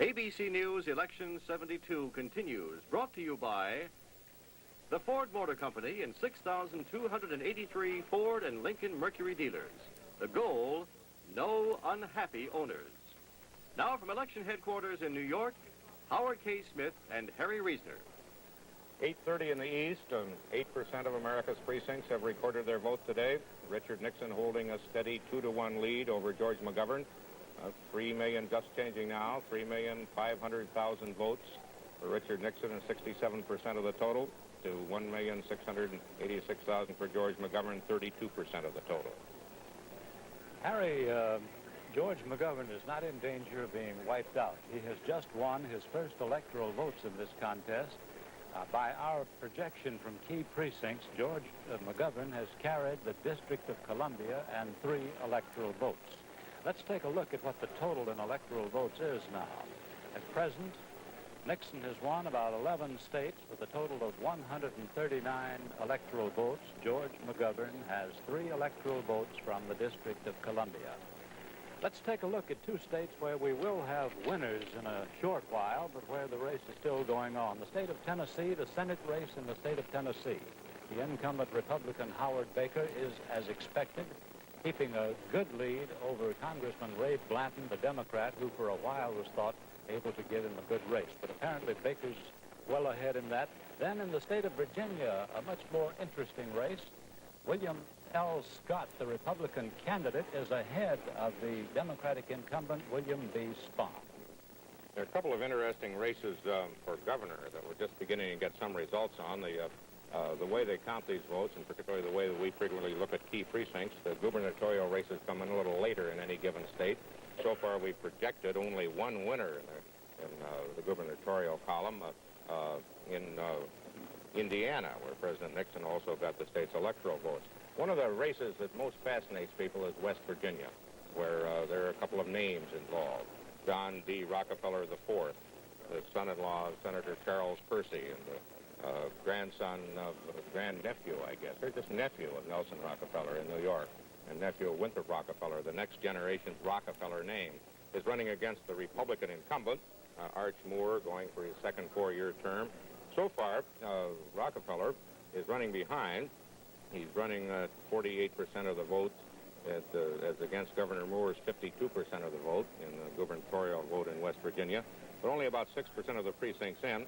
ABC News Election 72 continues, brought to you by the Ford Motor Company and 6,283 Ford and Lincoln Mercury dealers. The goal, no unhappy owners. Now from election headquarters in New York, Howard K. Smith and Harry Reasoner. 8:30 in the East, and 8% of America's precincts have recorded their vote today. Richard Nixon holding a steady 2-to-1 lead over George McGovern. 3 million, just changing now, 3,500,000 votes for Richard Nixon, and 67% of the total, to 1,686,000 for George McGovern, 32% of the total. Harry, George McGovern is not in danger of being wiped out. He has just won his first electoral votes in this contest. By our projection from key precincts, George McGovern has carried the District of Columbia and 3 electoral votes. Let's take a look at what the total in electoral votes is now. At present, Nixon has won about 11 states with a total of 139 electoral votes. George McGovern has 3 electoral votes from the District of Columbia. Let's take a look at 2 states where we will have winners in a short while, but where the race is still going on. The state of Tennessee, the Senate race in the state of Tennessee. The incumbent Republican Howard Baker is, as expected, keeping a good lead over Congressman Ray Blanton, the Democrat, who for a while was thought able to get in a good race. But apparently Baker's well ahead in that. Then in the state of Virginia, a much more interesting race. William L. Scott, the Republican candidate, is ahead of the Democratic incumbent, William B. Spahn. There are a couple of interesting races for governor that we're just beginning to get some results on. The way they count these votes, and particularly the way that we frequently look at key precincts, the gubernatorial races come in a little later in any given state. So far, we've projected only one winner in the gubernatorial column in Indiana, where President Nixon also got the state's electoral votes. One of the races that most fascinates people is West Virginia, where there are a couple of names involved. John D. Rockefeller IV, the son-in-law of Senator Charles Percy, and the grandnephew, I guess, or just nephew of Nelson Rockefeller in New York, and nephew of Winthrop Rockefeller, the next generation's Rockefeller name, is running against the Republican incumbent, Arch Moore, going for his second 4-year term. So far, Rockefeller is running behind. He's running 48% of the vote as against Governor Moore's 52% of the vote in the gubernatorial vote in West Virginia, but only about 6% of the precincts in.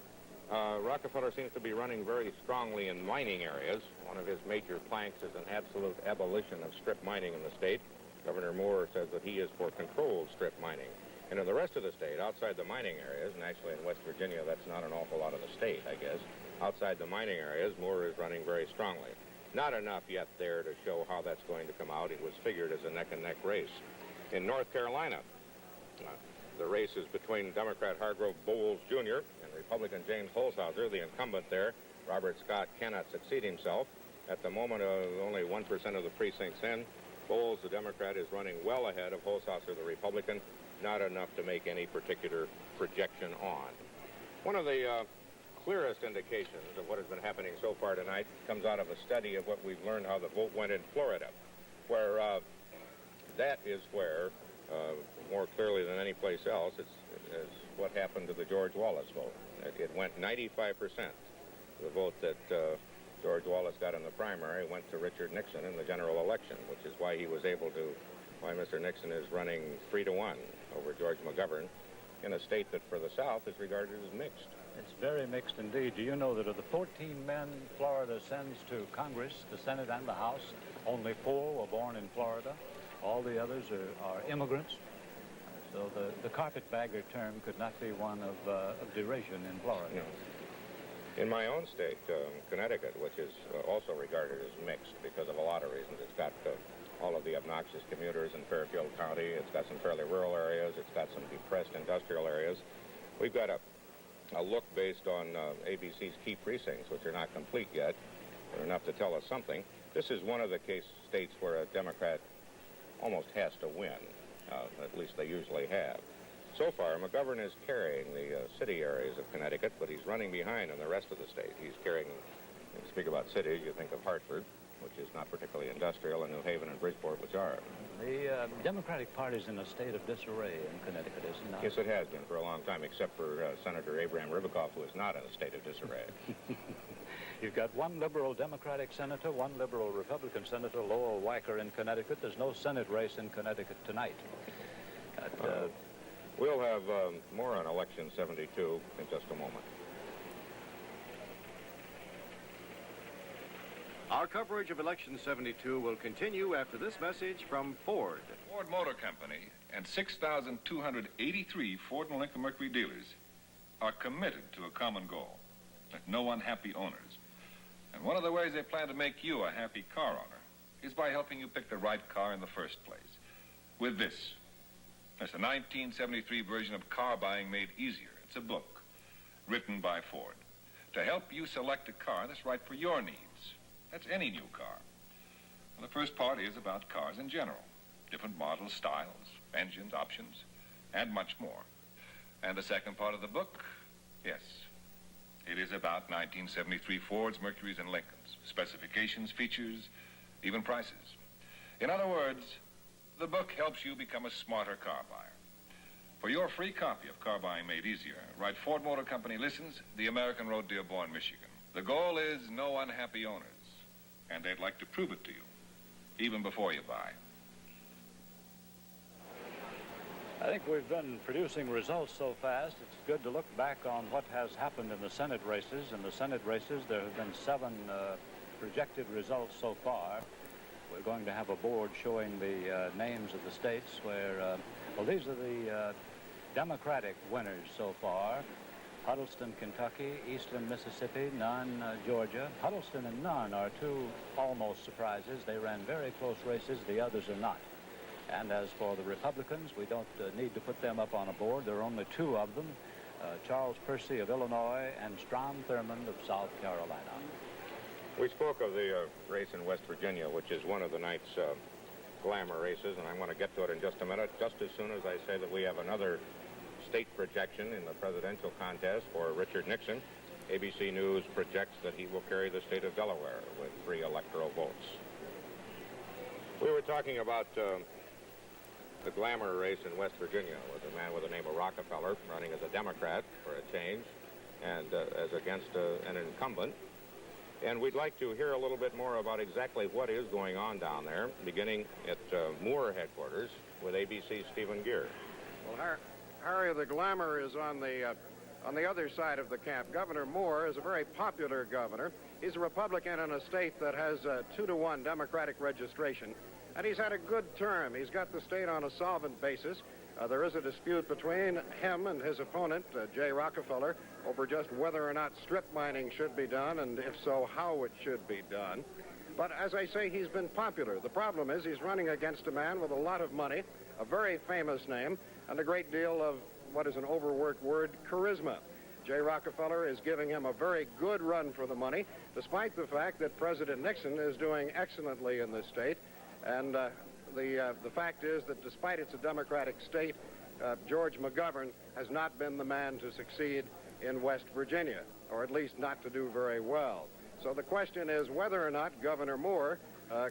Rockefeller seems to be running very strongly in mining areas. One of his major planks is an absolute abolition of strip mining in the state. Governor Moore says that he is for controlled strip mining. And in the rest of the state, outside the mining areas, and actually in West Virginia, that's not an awful lot of the state, I guess, outside the mining areas, Moore is running very strongly. Not enough yet there to show how that's going to come out. It was figured as a neck-and-neck race. In North Carolina, the race is between Democrat Hargrove Bowles, Jr. and Republican James Holshouser, the incumbent there. Robert Scott cannot succeed himself. At the moment, only 1% of the precincts in. Bowles, the Democrat, is running well ahead of Holshouser, the Republican. Not enough to make any particular projection on. One of the clearest indications of what has been happening so far tonight comes out of a study of what we've learned how the vote went in Florida, where that is where, more clearly than any place else, it's what happened to the George Wallace vote. It went 95%. The vote that George Wallace got in the primary went to Richard Nixon in the general election, which is why he was able to, why Mr. Nixon is running 3-to-1 over George McGovern in a state that for the South is regarded as mixed. It's very mixed indeed. Do you know that of the 14 men Florida sends to Congress, the Senate and the House, only 4 were born in Florida? All the others are immigrants. So the carpetbagger term could not be one of derision in Florida. No. In my own state, Connecticut, which is also regarded as mixed because of a lot of reasons, it's got all of the obnoxious commuters in Fairfield County. It's got some fairly rural areas. It's got some depressed industrial areas. We've got a look based on ABC's key precincts, which are not complete yet, but enough to tell us something. This is one of the states where a Democrat almost has to win. At least they usually have. So far, McGovern is carrying the city areas of Connecticut, but he's running behind in the rest of the state. He's carrying, when you speak about cities, you think of Hartford. which is not particularly industrial, and New Haven and Bridgeport, which are. The Democratic Party's in a state of disarray in Connecticut, is it not? Yes, it has been for a long time, except for Senator Abraham Ribicoff, who is not in a state of disarray. You've got one liberal Democratic senator, one liberal Republican senator, Lowell Weicker in Connecticut. There's no Senate race in Connecticut tonight. We'll have more on Election 72 in just a moment. Our coverage of Election 72 will continue after this message from Ford. Ford Motor Company and 6,283 Ford and Lincoln Mercury dealers are committed to a common goal, that no unhappy owners. And one of the ways they plan to make you a happy car owner is by helping you pick the right car in the first place. With this. It's a 1973 version of Car Buying Made Easier. It's a book written by Ford to help you select a car that's right for your needs. That's any new car. Well, the first part is about cars in general. Different models, styles, engines, options, and much more. And the second part of the book, yes, it is about 1973 Fords, Mercurys, and Lincolns. Specifications, features, even prices. In other words, the book helps you become a smarter car buyer. For your free copy of Car Buying Made Easier, write Ford Motor Company Listens, the American Road, Dearborn, Michigan. The goal is no unhappy owners, and they'd like to prove it to you, even before you buy. I think we've been producing results so fast, it's good to look back on what has happened in the Senate races. In the Senate races, there have been 7 projected results so far. We're going to have a board showing the names of the states where, well, these are the Democratic winners so far. Huddleston, Kentucky, Eastland, Mississippi, Nunn, Georgia. Huddleston and Nunn are 2 almost surprises. They ran very close races. The others are not. And as for the Republicans, we don't need to put them up on a board. There are only 2 of them, Charles Percy of Illinois and Strom Thurmond of South Carolina. We spoke of the race in West Virginia, which is one of the night's glamour races, and I want to get to it in just a minute, just as soon as I say that we have another state projection in the presidential contest for Richard Nixon. ABC News projects that he will carry the state of Delaware with 3 electoral votes. We were talking about the glamour race in West Virginia with a man with the name of Rockefeller running as a Democrat for a change and as against an incumbent. And we'd like to hear a little bit more about exactly what is going on down there, beginning at Moore headquarters with ABC's Stephen Gear. Well, Harry, the glamour is on the other side of the camp. Governor Moore is a very popular governor. He's a Republican in a state that has a 2-to-1 Democratic registration, and he's had a good term. He's got the state on a solvent basis. There is a dispute between him and his opponent, Jay Rockefeller, over just whether or not strip mining should be done, and if so, how it should be done. But as I say, he's been popular. The problem is he's running against a man with a lot of money, a very famous name, and a great deal of what is an overworked word, charisma. Jay Rockefeller is giving him a very good run for the money, despite the fact that President Nixon is doing excellently in this state. And the fact is that despite it's a Democratic state, George McGovern has not been the man to succeed in West Virginia, or at least not to do very well. So the question is whether or not Governor Moore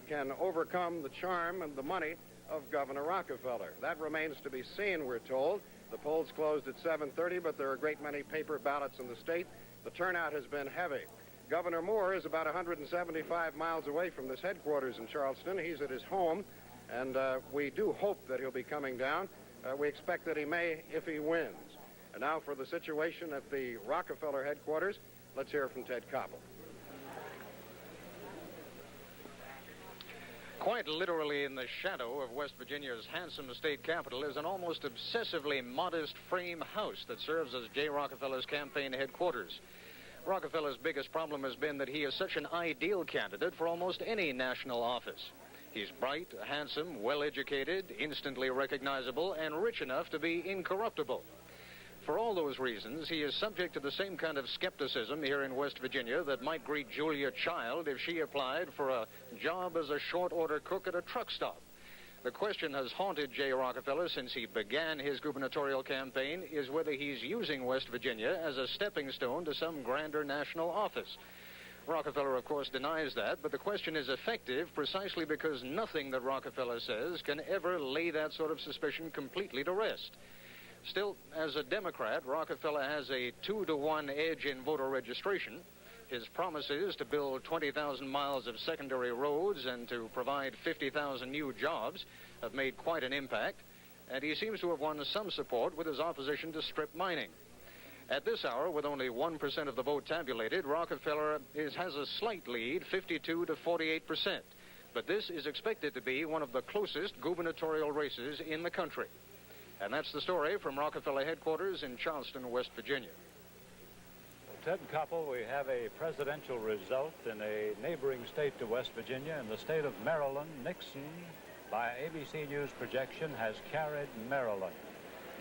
can overcome the charm and the money of Governor Rockefeller. That remains to be seen, we're told. The polls closed at 7:30, but there are a great many paper ballots in the state. The turnout has been heavy. Governor Moore is about 175 miles away from this headquarters in Charleston. He's at his home, and we do hope that he'll be coming down. We expect that he may if he wins. And now for the situation at the Rockefeller headquarters, let's hear from Ted Koppel. Quite literally in the shadow of West Virginia's handsome state capital is an almost obsessively modest frame house that serves as Jay Rockefeller's campaign headquarters. Rockefeller's biggest problem has been that he is such an ideal candidate for almost any national office. He's bright, handsome, well-educated, instantly recognizable, and rich enough to be incorruptible. For all those reasons, he is subject to the same kind of skepticism here in West Virginia that might greet Julia Child if she applied for a job as a short-order cook at a truck stop. The question has haunted Jay Rockefeller since he began his gubernatorial campaign is whether he's using West Virginia as a stepping stone to some grander national office. Rockefeller, of course, denies that, but the question is effective precisely because nothing that Rockefeller says can ever lay that sort of suspicion completely to rest. Still, as a Democrat, Rockefeller has a 2-to-1 edge in voter registration. His promises to build 20,000 miles of secondary roads and to provide 50,000 new jobs have made quite an impact, and he seems to have won some support with his opposition to strip mining. At this hour, with only 1% of the vote tabulated, Rockefeller has a slight lead, 52 to 48%. But this is expected to be one of the closest gubernatorial races in the country. And that's the story from Rockefeller headquarters in Charleston, West Virginia. Ted Koppel, we have a presidential result in a neighboring state to West Virginia. In the state of Maryland, Nixon, by ABC News projection, has carried Maryland.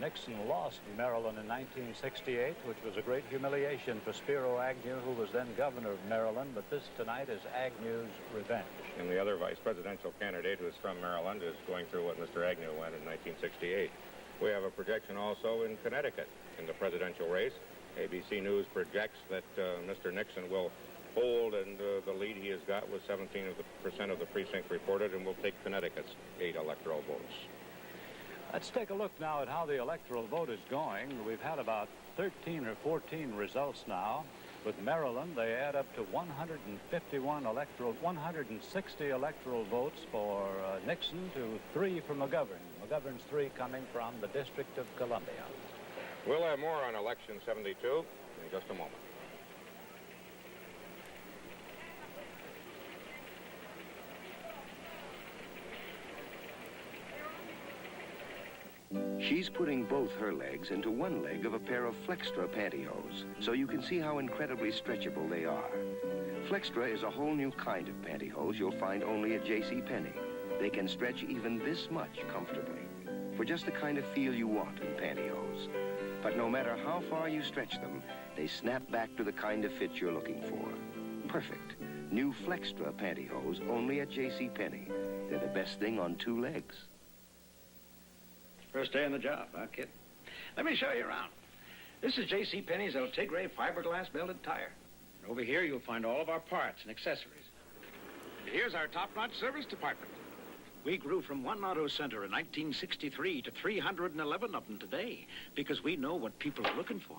Nixon lost Maryland in 1968, which was a great humiliation for Spiro Agnew, who was then governor of Maryland, but this tonight is Agnew's revenge. And the other vice presidential candidate, who is from Maryland, is going through what Mr. Agnew went in 1968. We have a projection also in Connecticut in the presidential race. ABC News projects that Mr. Nixon will hold, and the lead he has got with 17% of the precinct reported, and will take Connecticut's 8 electoral votes. Let's take a look now at how the electoral vote is going. We've had about 13 or 14 results now. With Maryland, they add up to 160 electoral votes for Nixon to 3 for McGovern. McGovern's 3 coming from the District of Columbia. We'll have more on Election 72 in just a moment. She's putting both her legs into one leg of a pair of Flextra pantyhose, so you can see how incredibly stretchable they are. Flextra is a whole new kind of pantyhose you'll find only at JCPenney. They can stretch even this much comfortably, for just the kind of feel you want in pantyhose. But no matter how far you stretch them, they snap back to the kind of fit you're looking for. Perfect. New Flextra pantyhose only at JCPenney. They're the best thing on 2 legs. First day on the job, huh, kid? Let me show you around. This is JCPenney's El Tigre fiberglass belted tire. And over here, you'll find all of our parts and accessories. And here's our top-notch service department. We grew from 1 auto center in 1963 to 311 of them today because we know what people are looking for.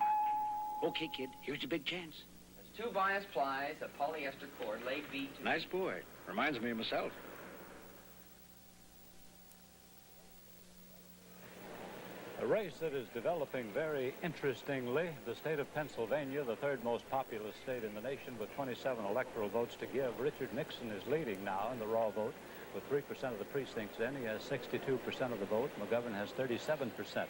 Okay, kid, here's your big chance. There's 2 bias plies, a polyester cord, laid bead to... Nice boy. Reminds me of myself. A race that is developing very interestingly. The state of Pennsylvania, the 3rd most populous state in the nation with 27 electoral votes to give. Richard Nixon is leading now in the raw vote with 3% of the precincts in. He has 62% of the vote. McGovern has 37%.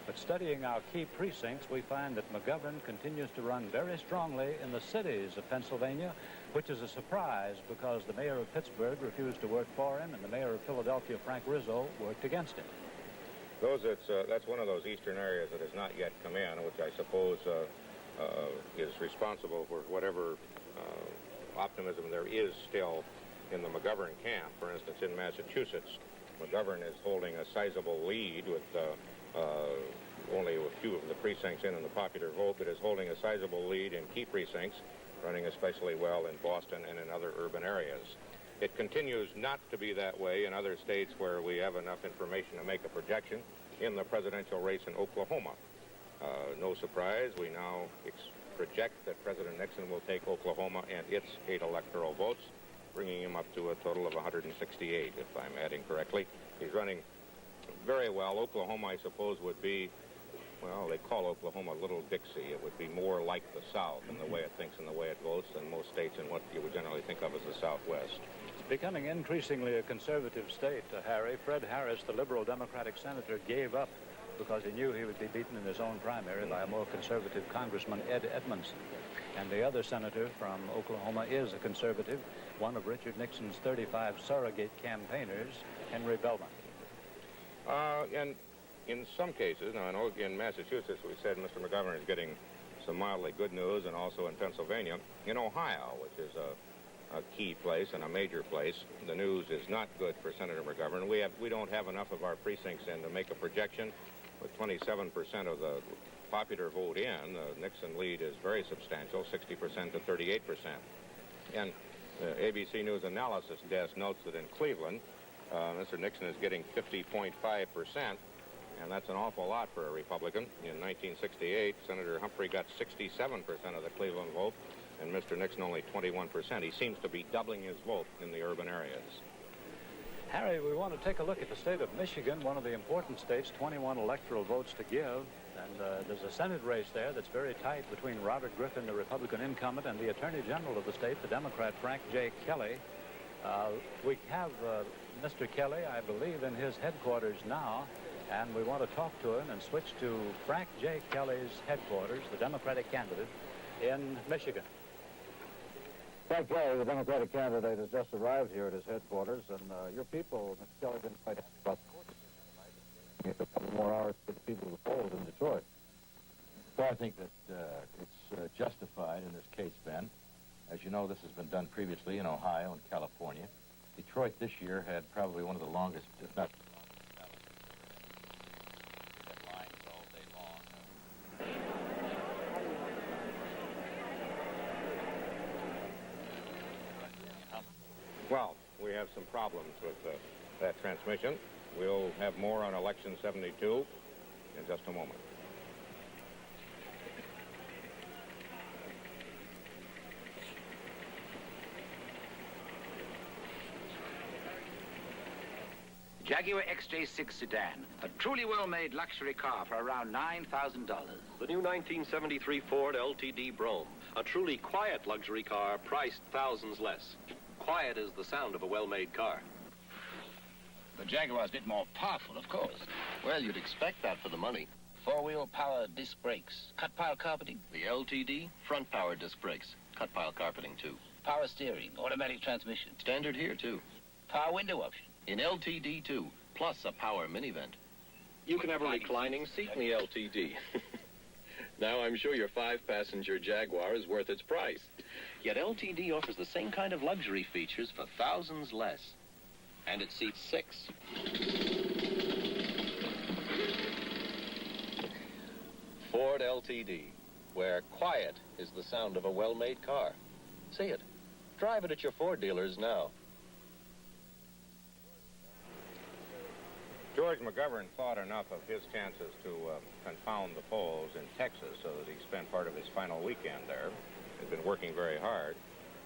But studying our key precincts, we find that McGovern continues to run very strongly in the cities of Pennsylvania, which is a surprise because the mayor of Pittsburgh refused to work for him and the mayor of Philadelphia, Frank Rizzo, worked against him. That's one of those eastern areas that has not yet come in, which I suppose is responsible for whatever optimism there is still in the McGovern camp. For instance, in Massachusetts, McGovern is holding a sizable lead with only a few of the precincts in the popular vote, but is holding a sizable lead in key precincts, running especially well in Boston and in other urban areas. It continues not to be that way in other states where we have enough information to make a projection. In the presidential race in Oklahoma, no surprise, we now project that President Nixon will take Oklahoma and its 8 electoral votes, bringing him up to a total of 168, if I'm adding correctly. He's running very well. Oklahoma, I suppose, would be, well, they call Oklahoma Little Dixie. It would be more like the South in the way it thinks and the way it votes than most states in what you would generally think of as the Southwest. Becoming increasingly a conservative state, Harry. Fred Harris, the liberal Democratic senator, gave up because he knew he would be beaten in his own primary by a more conservative Congressman, Ed Edmondson. And the other senator from Oklahoma is a conservative, one of Richard Nixon's 35 surrogate campaigners, Henry Bellmont. And in some cases, now in Massachusetts, we said Mr. McGovern is getting some mildly good news, and also in Pennsylvania. In Ohio, which is a key place and a major place, the news is not good for Senator McGovern. We don't have enough of our precincts in to make a projection. With 27% of the popular vote in, the Nixon lead is very substantial, 60% to 38%. And ABC News Analysis Desk notes that in Cleveland, Mr. Nixon is getting 50.5%, and that's an awful lot for a Republican. In 1968, Senator Humphrey got 67% of the Cleveland vote, and Mr. Nixon only 21%. He seems to be doubling his vote in the urban areas. Harry, we want to take a look at the state of Michigan, one of the important states, 21 electoral votes to give. And there's a Senate race there that's very tight between Robert Griffin, the Republican incumbent, and the Attorney General of the state, the Democrat Frank J. Kelly. We have Mr. Kelly, I believe, in his headquarters now, and we want to talk to him and switch to Frank J. Kelly's headquarters, the Democratic candidate in Michigan. Frank Kelly, the Democratic candidate, has just arrived here at his headquarters, and your people, Mr. Kelly, have been quite happy about the court tonight. A couple more hours for the people of the polls in Detroit. Well, I think that it's justified in this case, Ben. As you know, this has been done previously in Ohio and California. Detroit this year had probably one of the longest, if not lines all day long. Well, we have some problems with that transmission. We'll have more on Election 72 in just a moment. Jaguar XJ6 sedan, a truly well-made luxury car for around $9,000. The new 1973 Ford LTD Brougham, a truly quiet luxury car priced thousands less. Quiet is the sound of a well-made car. The Jaguar's a bit more powerful, of course. Well, you'd expect that for the money. Four-wheel power disc brakes, cut pile carpeting, The LTD, front power disc brakes, cut pile carpeting too. power steering, automatic transmission, Standard here too. power window option. In LTD too, plus a power mini vent. You can have a reclining seat in the LTD. Now I'm sure your 5-passenger Jaguar is worth its price. Yet LTD offers the same kind of luxury features for thousands less. And it seats 6. Ford LTD, where quiet is the sound of a well-made car. See it. Drive it at your Ford dealers now. George McGovern thought enough of his chances to confound the polls in Texas so that he spent part of his final weekend there. He's been working very hard,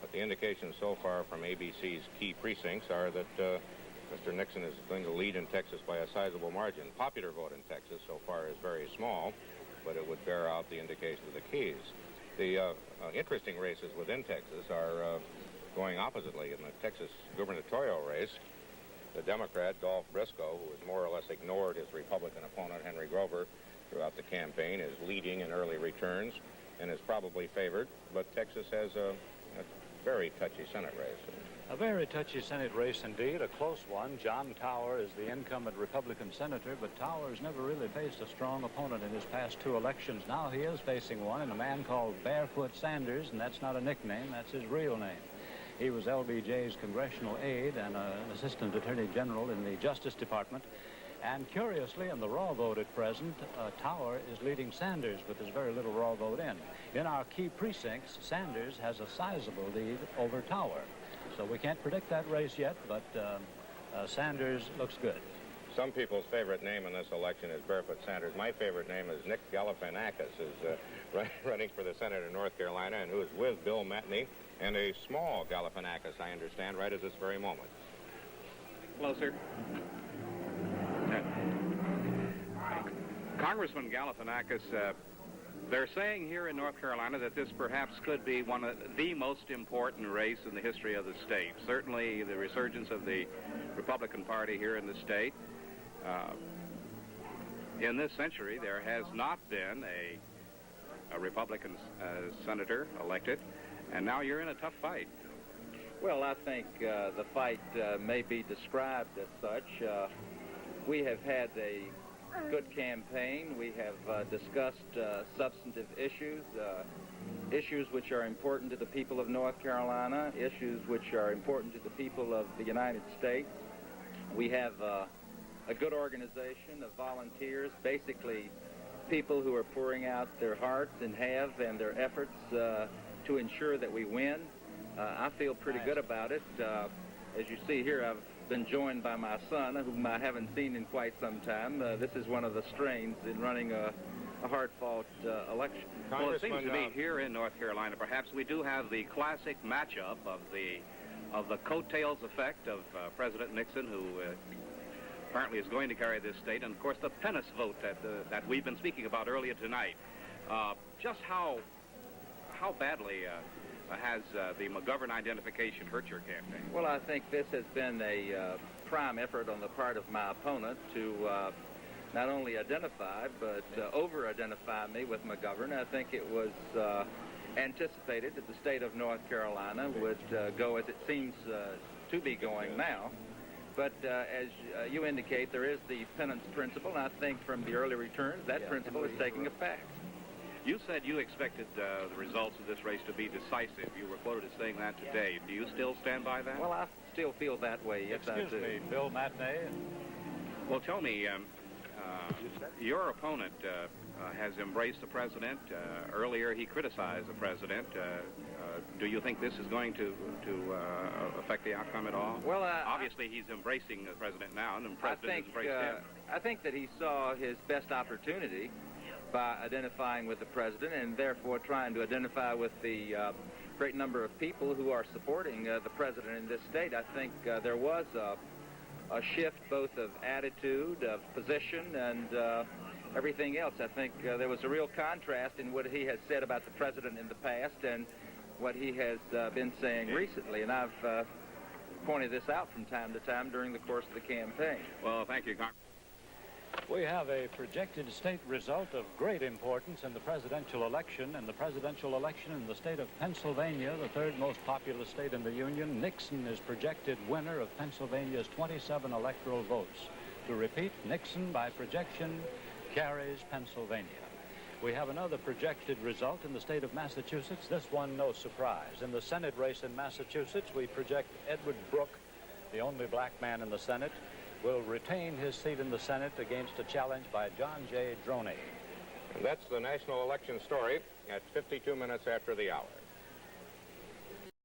but the indications so far from ABC's key precincts are that Mr. Nixon is going to lead in Texas by a sizable margin. Popular vote in Texas so far is very small, but it would bear out the indication of the keys. The interesting races within Texas are going oppositely. In the Texas gubernatorial race, the Democrat, Dolph Briscoe, who has more or less ignored his Republican opponent, Henry Grover, throughout the campaign, is leading in early returns and is probably favored. But Texas has a very touchy Senate race. A very touchy Senate race indeed, a close one. John Tower is the incumbent Republican senator, but Tower's never really faced a strong opponent in his past 2 elections. Now he is facing one in a man called Barefoot Sanders, and that's not a nickname, that's his real name. He was LBJ's congressional aide and an assistant attorney general in the Justice Department. And curiously, in the raw vote at present, Tower is leading Sanders, but there's very little raw vote in. In our key precincts, Sanders has a sizable lead over Tower. So we can't predict that race yet, but Sanders looks good. Some people's favorite name in this election is Barefoot Sanders. My favorite name is Nick Galifianakis, who's running for the Senate in North Carolina and who is with Bill Matney and a small Galifianakis, I understand, right at this very moment. Closer. Congressman Galifianakis, they're saying here in North Carolina that this perhaps could be one of the most important race in the history of the state. Certainly the resurgence of the Republican Party here in the state. In this century, there has not been a Republican senator elected, and now you're in a tough fight. Well, I think the fight may be described as such. We have had a good campaign. We have discussed substantive issues, issues which are important to the people of North Carolina, issues which are important to the people of the United States. We have a good organization of volunteers, basically people who are pouring out their hearts and their efforts to ensure that we win. I feel pretty good about it. As you see here, I've been joined by my son, whom I haven't seen in quite some time. This is one of the strains in running a hard-fought election. Well, it seems to me here in North Carolina, perhaps we do have the classic matchup of the coattails effect of President Nixon, who apparently is going to carry this state, and of course the Pennis vote that we've been speaking about earlier tonight. Just how badly has the McGovern identification hurt your campaign? Well, I think this has been a prime effort on the part of my opponent to not only identify, but over-identify me with McGovern. I think it was anticipated that the state of North Carolina would go as it seems to be going now. But as you indicate, there is the penance principle, and I think from the early returns, that principle is taking effect. You said you expected the results of this race to be decisive. You were quoted as saying that today. Do you still stand by that? Well, I still feel that way, yes, I do. Excuse me, Bill Matinee. Well, tell me, your opponent has embraced the president. Earlier, he criticized the president. Do you think this is going to affect the outcome at all? Well, obviously, he's embracing the president now, and the president has embraced him. I think that he saw his best opportunity by identifying with the president and therefore trying to identify with the great number of people who are supporting the president in this state. I think there was a shift both of attitude, of position, and everything else. I think there was a real contrast in what he has said about the president in the past and what he has been saying recently, and I've pointed this out from time to time during the course of the campaign. Well, thank you, Congressman. We have a projected state result of great importance in the presidential election. In the presidential election in the state of Pennsylvania, the third most populous state in the Union, Nixon is projected winner of Pennsylvania's 27 electoral votes. To repeat, Nixon, by projection, carries Pennsylvania. We have another projected result in the state of Massachusetts, this one no surprise. In the Senate race in Massachusetts, we project Edward Brooke, the only black man in the Senate, will retain his seat in the Senate against a challenge by John J. Droney. And that's the national election story at 52 minutes after the hour.